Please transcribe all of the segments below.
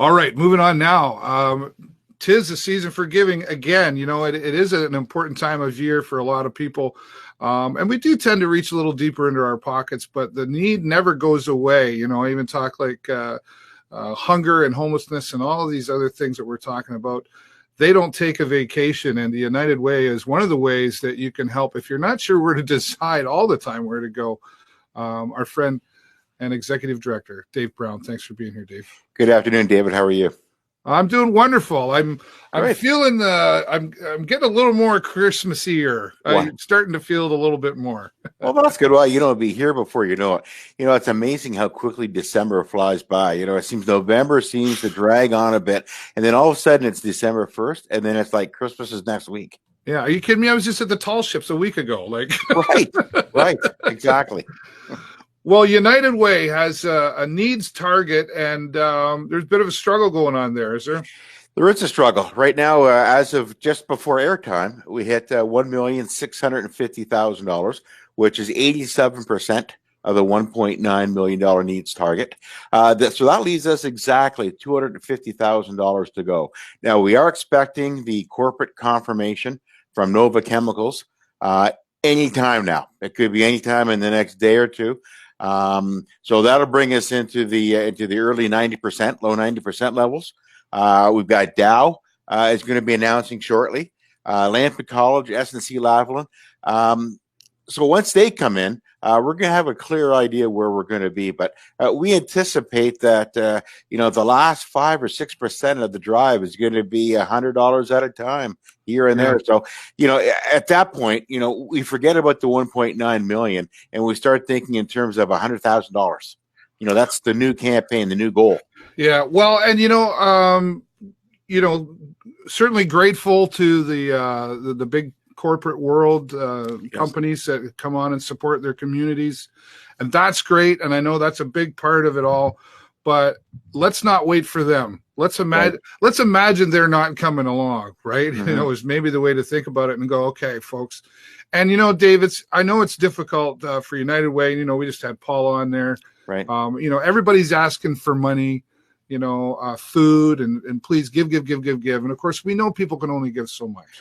All right, moving on now. Tis the season for giving again. It is an important time of year for a lot of people. And we do tend to reach a little deeper into our pockets, but the need never goes away. I even talk like hunger and homelessness and all of these other things that we're talking about. They don't take a vacation, and the United Way is one of the ways that you can help if you're not sure where to decide all the time where to go. Our friend and Executive Director, Dave Brown. Thanks for being here, Dave. Good afternoon, David. How are you? I'm doing wonderful. I'm Great. feeling I'm getting a little more Christmassier. I'm starting to feel it a little bit more. Well, that's good. Well, it'll be here before you know it. It's amazing how quickly December flies by. It seems November seems to drag on a bit, and then all of a sudden it's December 1st, and then it's like Christmas is next week. Yeah, are you kidding me? I was just at the Tall Ships a week ago. Right, exactly. Well, United Way has a needs target, and there's a bit of a struggle going on there, is there? There is a struggle. Right now, as of just before airtime, we hit $1,650,000, which is 87% of the $1.9 million needs target. So that leaves us exactly $250,000 to go. Now, we are expecting the corporate confirmation from Nova Chemicals anytime now. It could be anytime in the next day or two. So that'll bring us into the early 90%, low 90% levels. We've got Dow is going to be announcing shortly. Lambton College, S&C-Lavalin. So once they come in, we're going to have a clear idea where we're going to be. But we anticipate that the last 5 or 6% of the drive is going to be $100 at a time here and there. So at that point, we forget about the 1.9 million and we start thinking in terms of $100,000. That's the new campaign, the new goal. Yeah, well, and certainly grateful to the big corporate world companies that come on and support their communities, and that's great. And I know that's a big part of it all. But let's not wait for them. Let's imagine they're not coming along, right? Mm-hmm. Is maybe the way to think about it and go, okay, folks. And Dave, I know it's difficult for United Way. We just had Paul on there. Right. Everybody's asking for money, food and please give. And of course, we know people can only give so much.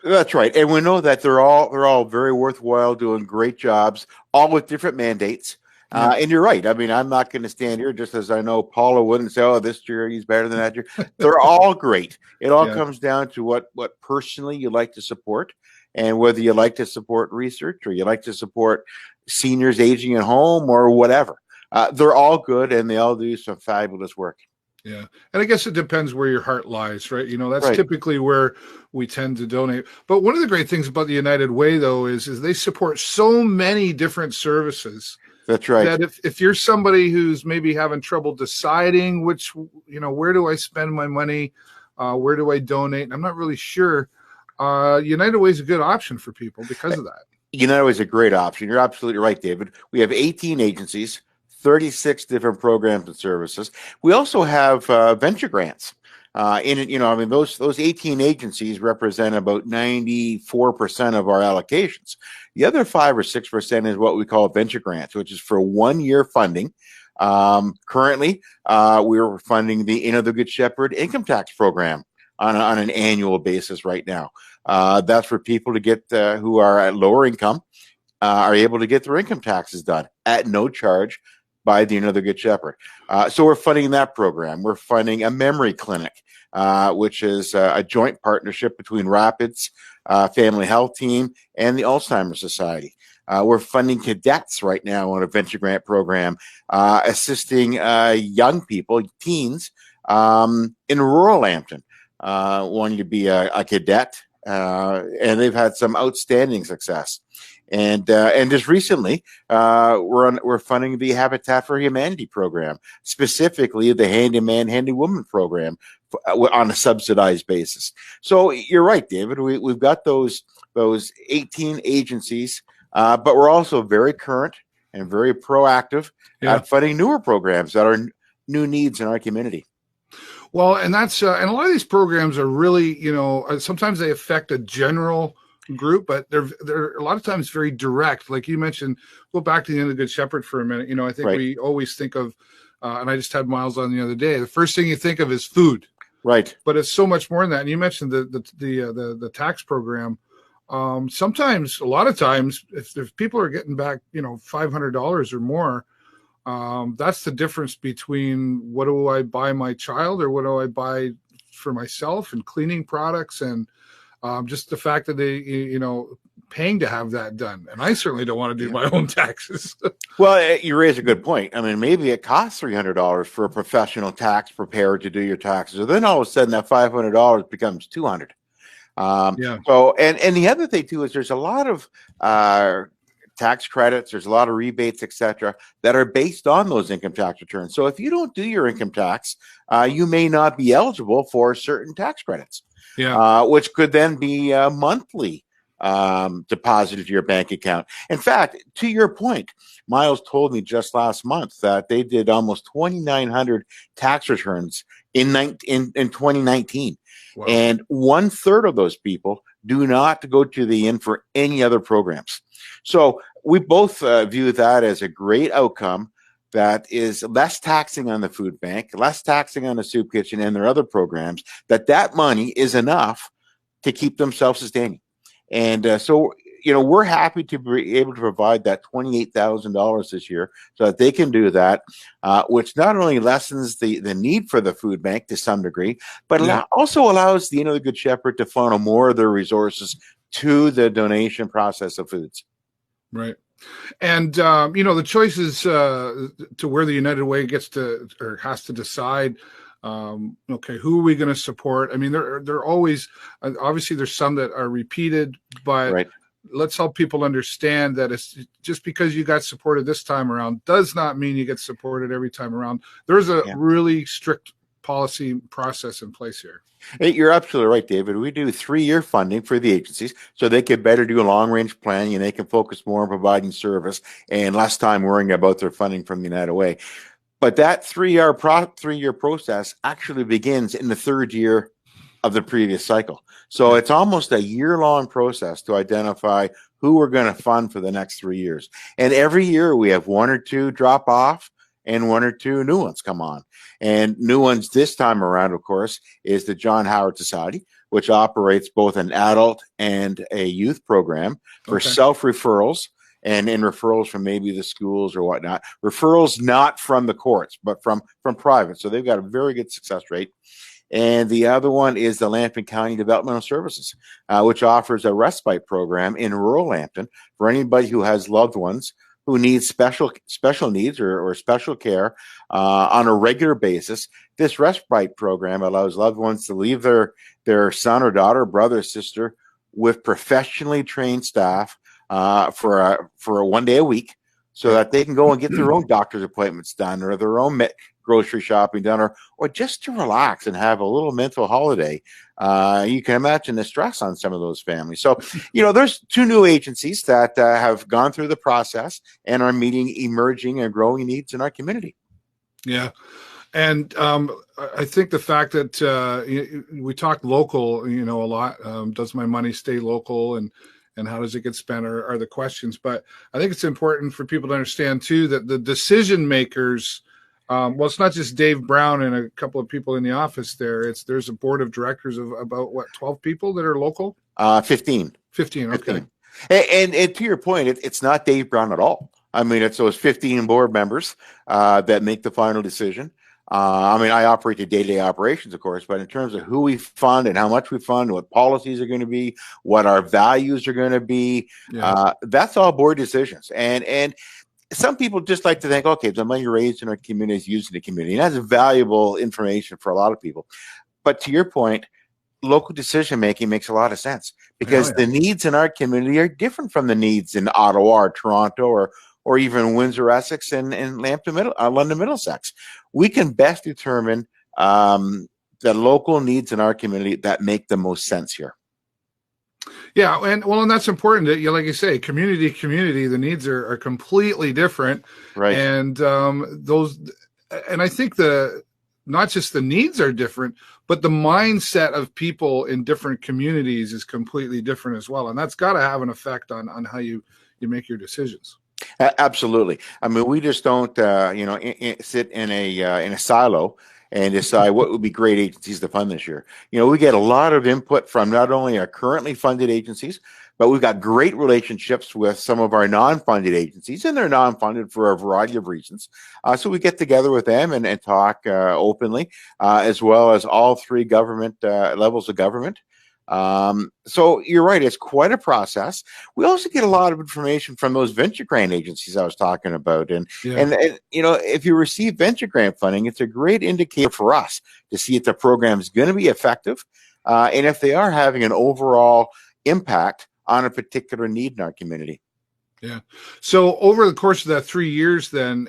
That's right. And we know that they're all very worthwhile, doing great jobs, all with different mandates. And you're right. I mean, I'm not going to stand here just as I know Paula wouldn't say, oh, this year he's better than that year. They're all great. It all comes down to what personally you like to support and whether you like to support research or you like to support seniors aging at home or whatever. They're all good and they all do some fabulous work. Yeah. And I guess it depends where your heart lies, right? That's right. Typically where we tend to donate. But one of the great things about the United Way, though, is they support so many different services. That's right. That if you're somebody who's maybe having trouble deciding which, where do I spend my money? Where do I donate? I'm not really sure. United Way is a good option for people because of that. United Way is a great option. You're absolutely right, David. We have 18 agencies, 36 different programs and services. We also have venture grants. Those 18 agencies represent about 94% of our allocations. The other 5 or 6% is what we call venture grants, which is for 1 year funding. Currently, we're funding the the Good Shepherd income tax program on an annual basis right now. That's for people to get who are at lower income are able to get their income taxes done at no charge by the Good Shepherd. So we're funding that program. We're funding a memory clinic, which is a joint partnership between Rapids Family Health Team and the Alzheimer's Society. We're funding cadets right now on a venture grant program, assisting young people, teens, in rural Lambton, wanting to be a cadet, and they've had some outstanding success. And just recently, we're funding the Habitat for Humanity program, specifically the Handyman, Handywoman program on a subsidized basis. So you're right, David. We've got those 18 agencies, but we're also very current and very proactive at funding newer programs that are new needs in our community. Well, and that's and a lot of these programs are really, sometimes they affect a general group, but they're a lot of times very direct. Like you mentioned, go back to the Good Shepherd for a minute. I think we always think of and I just had miles on the other day. The first thing you think of is food, Right. but it's so much more than that. And you mentioned the tax program. Sometimes, a lot of times, if people are getting back, $500 or more, that's the difference between what do I buy my child or what do I buy for myself, and cleaning products, and just the fact that they, paying to have that done. And I certainly don't want to do my own taxes. Well, you raise a good point. I mean, maybe it costs $300 for a professional tax preparer to do your taxes. So then all of a sudden that $500 becomes $200. Yeah. So, and the other thing too is there's a lot of tax credits, there's a lot of rebates, etc., that are based on those income tax returns. So if you don't do your income tax, you may not be eligible for certain tax credits, which could then be monthly deposited to your bank account. In fact, to your point, Miles told me just last month that they did almost 2,900 tax returns in 2019. Wow. And 1/3 of those people do not go to the inn for any other programs. So we both view that as a great outcome that is less taxing on the food bank, less taxing on the soup kitchen and their other programs, that money is enough to keep them self-sustaining. And so, we're happy to be able to provide that $28,000 this year so that they can do that, which not only lessens the need for the food bank to some degree, but also allows the the Good Shepherd to funnel more of their resources to the donation process of foods. Right. And, the choices to where the United Way gets to or has to decide, okay, who are we going to support? I mean, they're always, obviously there's some that are repeated, but let's help people understand that it's just because you got supported this time around does not mean you get supported every time around. There's a really strict policy process in place here. You're absolutely right, David. We do 3-year funding for the agencies so they can better do a long-range planning and they can focus more on providing service and less time worrying about their funding from the United Way. But that 3-year process actually begins in the 3rd year of the previous cycle. So it's almost a year-long process to identify who we're going to fund for the next 3 years. And every year we have 1 or 2 drop off and 1 or 2 new ones come on. And new ones this time around, of course, is the John Howard Society, which operates both an adult and a youth program for self-referrals and in referrals from maybe the schools or whatnot. Referrals not from the courts, but from private. So they've got a very good success rate. And the other one is the Lambton County Developmental Services, which offers a respite program in rural Lambton for anybody who has loved ones who need special needs or special care on a regular basis. This respite program allows loved ones to leave their son or daughter, brother or sister with professionally trained staff for 1 day a week so that they can go and get their own doctor's appointments done or their own grocery shopping done or just to relax and have a little mental holiday. You can imagine the stress on some of those families. So, there's 2 new agencies that have gone through the process and are meeting emerging and growing needs in our community. Yeah. And I think the fact that we talk local, a lot, does my money stay local and how does it get spent are the questions. But I think it's important for people to understand, too, that the decision makers, it's not just Dave Brown and a couple of people in the office there. There's a board of directors of about, 12 people that are local? 15. 15, okay. 15. And to your point, it's not Dave Brown at all. I mean, it's those 15 board members that make the final decision. I operate the day-to-day operations, of course, but in terms of who we fund and how much we fund, what policies are going to be, what our values are going to be, that's all board decisions. And some people just like to think, okay, the money raised in our community is used in the community. And that's valuable information for a lot of people. But to your point, local decision-making makes a lot of sense because the needs in our community are different from the needs in Ottawa or Toronto or even Windsor, Essex, and London, Middlesex. We can best determine the local needs in our community that make the most sense here. Yeah, and that's important. That like you say, community, the needs are completely different, right? And I think not just the needs are different, but the mindset of people in different communities is completely different as well, and that's got to have an effect on how you make your decisions. Absolutely. I mean, we just don't, sit in a silo and decide what would be great agencies to fund this year. We get a lot of input from not only our currently funded agencies, but we've got great relationships with some of our non-funded agencies, and they're non-funded for a variety of reasons. So we get together with them and talk openly, as well as all three government levels of government. So you're right, it's quite a process. We also get a lot of information from those venture grant agencies I was talking about. And, Yeah. and, and if you receive venture grant funding, it's a great indicator for us to see if the program is going to be effective, and if they are having an overall impact on a particular need in our community. Yeah. So over the course of that 3 years, then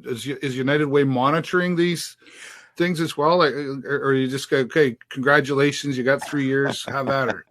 is United Way monitoring these things as well, or you just go, okay, congratulations, you got 3 years, have at her?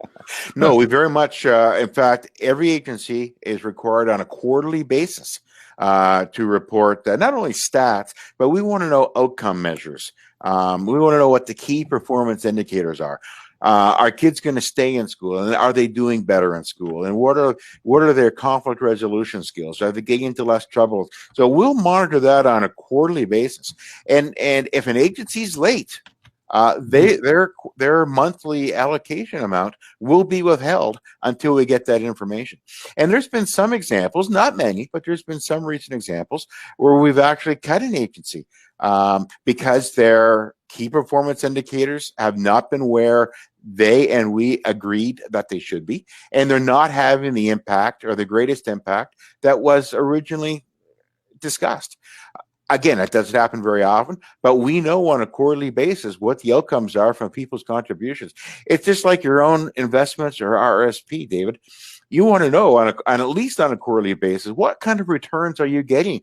No, we very much, in fact, every agency is required on a quarterly basis to report not only stats, but we want to know outcome measures. We want to know what the key performance indicators are. Are kids going to stay in school, and are they doing better in school? And what are their conflict resolution skills? Are they getting into less trouble? So we'll monitor that on a quarterly basis. And if an agency's late, their monthly allocation amount will be withheld until we get that information. And there's been some examples, not many, but there's been some recent examples where we've actually cut an agency because their key performance indicators have not been where they and we agreed that they should be, and they're not having the impact or the greatest impact that was originally discussed. Again, that doesn't happen very often, but we know on a quarterly basis what the outcomes are from people's contributions. It's just like your own investments or RSP, David. You want to know on at least on a quarterly basis, what kind of returns are you getting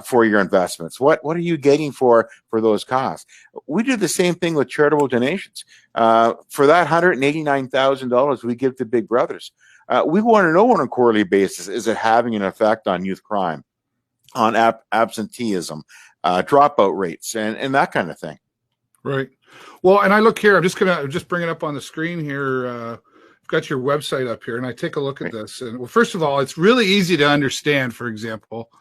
for your investments? What are you getting for those costs? We do the same thing with charitable donations. For that $189,000 we give to Big Brothers, we want to know on a quarterly basis, is it having an effect on youth crime, on absenteeism, dropout rates, and that kind of thing. Right. Well, and I look here, I'm just bring it up on the screen here. I've got your website up here, and I take a look at this. And well, first of all, it's really easy to understand, for example,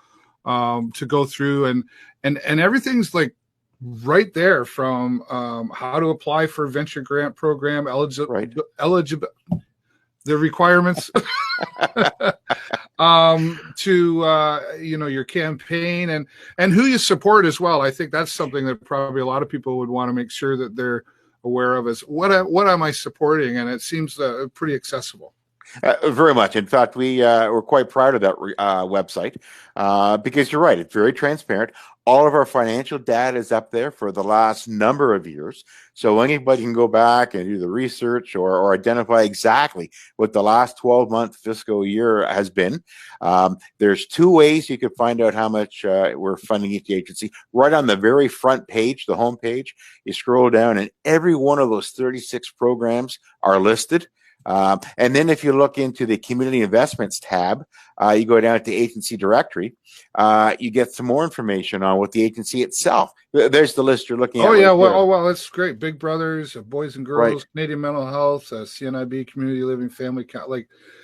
to go through and everything's like right there, from how to apply for a venture grant program, eligible, the requirements to your campaign and who you support as well. I think that's something that probably a lot of people would want to make sure that they're aware of, is what am I supporting, and it seems pretty accessible. Very much. In fact, we're quite proud of that website because you're right. It's very transparent. All of our financial data is up there for the last number of years. So anybody can go back and do the research or identify exactly what the last 12-month fiscal year has been. There's two ways you can find out how much we're funding each agency. Right on the very front page, the home page, you scroll down and every one of those 36 programs are listed. And then if you look into the community investments tab, you go down to the agency directory, you get some more information on what the agency itself. There's the list you're looking at. Oh, yeah. Well, that's great. Big Brothers, Boys and Girls, right. Canadian Mental Health, CNIB, Community Living, Family,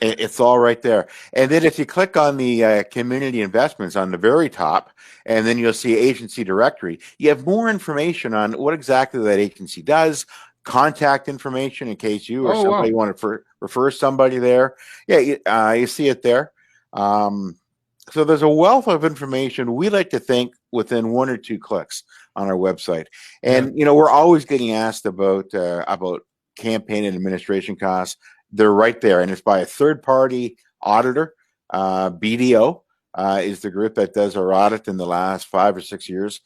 it's all right there. And then if you click on the community investments on the very top, and then you'll see agency directory, you have more information on what exactly that agency does, contact information in case you or somebody want to refer somebody there. Yeah, you see it there. So there's a wealth of information. We like to think within 1 or 2 clicks on our website. And, we're always getting asked about campaign and administration costs. They're right there. And it's by a third-party auditor. BDO is the group that does our audit in the last 5 or 6 years.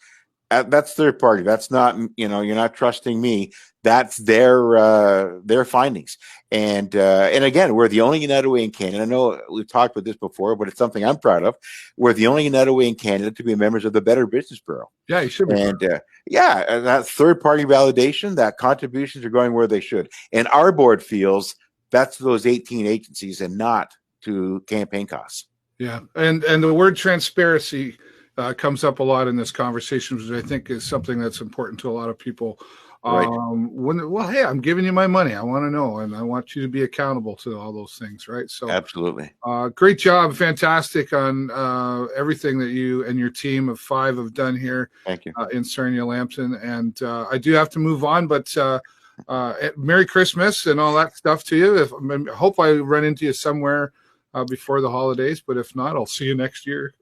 That's third party. That's not, you're not trusting me. That's their findings. And again, we're the only United Way in Canada. I know we've talked about this before, but it's something I'm proud of. We're the only United Way in Canada to be members of the Better Business Bureau. Yeah, you should be. And that third party validation, that contributions are going where they should. And our board feels that's those 18 agencies and not to campaign costs. Yeah, and the word transparency comes up a lot in this conversation, which I think is something that's important to a lot of people. Right. Hey, I'm giving you my money. I want to know, and I want you to be accountable to all those things, right? So, absolutely. Great job, fantastic on everything that you and your team of 5 have done here. Thank you. In Sarnia-Lambton, and I do have to move on, but Merry Christmas and all that stuff to you. I hope I run into you somewhere before the holidays, but if not, I'll see you next year.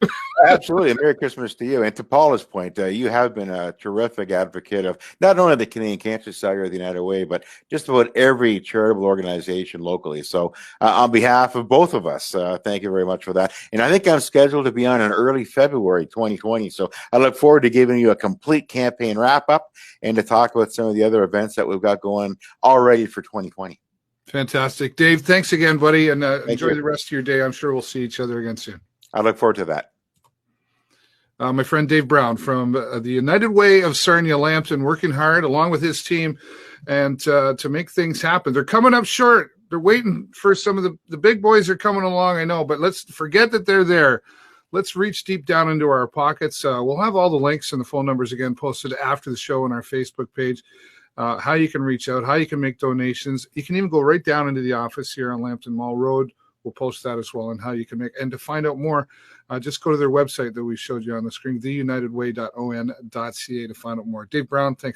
Absolutely. Merry Christmas to you. And to Paula's point, you have been a terrific advocate of not only the Canadian Cancer Society or the United Way, but just about every charitable organization locally. So on behalf of both of us, thank you very much for that. And I think I'm scheduled to be on in early February 2020. So I look forward to giving you a complete campaign wrap up and to talk about some of the other events that we've got going already for 2020. Fantastic. Dave, thanks again, buddy, and enjoy the rest of your day. I'm sure we'll see each other again soon. I look forward to that. My friend Dave Brown from the United Way of Sarnia-Lambton, working hard along with his team and to make things happen. They're coming up short. They're waiting for some of the big boys are coming along, I know, but let's forget that they're there. Let's reach deep down into our pockets. We'll have all the links and the phone numbers again posted after the show on our Facebook page, how you can reach out, how you can make donations. You can even go right down into the office here on Lambton Mall Road. We'll post that as well, and how you can make. And to find out more, just go to their website that we showed you on the screen, theunitedway.on.ca, to find out more. Dave Brown, thanks.